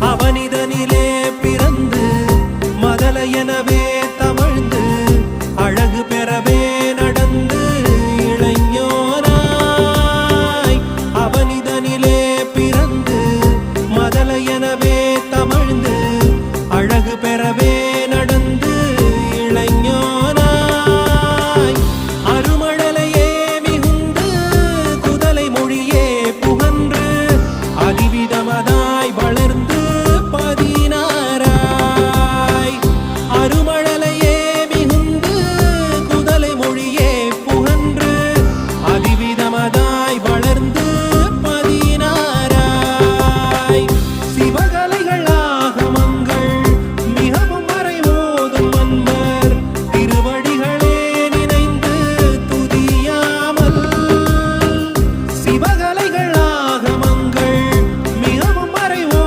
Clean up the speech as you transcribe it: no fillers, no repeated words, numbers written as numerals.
அவனிதனிலே பிறந்து மதலையெனவே தவழ்ந்து அழகு பெறவே நடந்து இளைஞனாய் அவனிதனிலே பிறந்து மதலையெனவே தவழ்ந்து அழகு பெறவே நடந்து இளைஞனாய் அருமழலையே மிகுந்து குதலை மொழியே புகன்று அதிவிதமதாய் வளர்ந்து பதினாராய் அருமழலையே மிகுந்து குதலை மொழியே புகன்று அதிவிதமதாய் வளர்ந்து பதினாராய் சிவக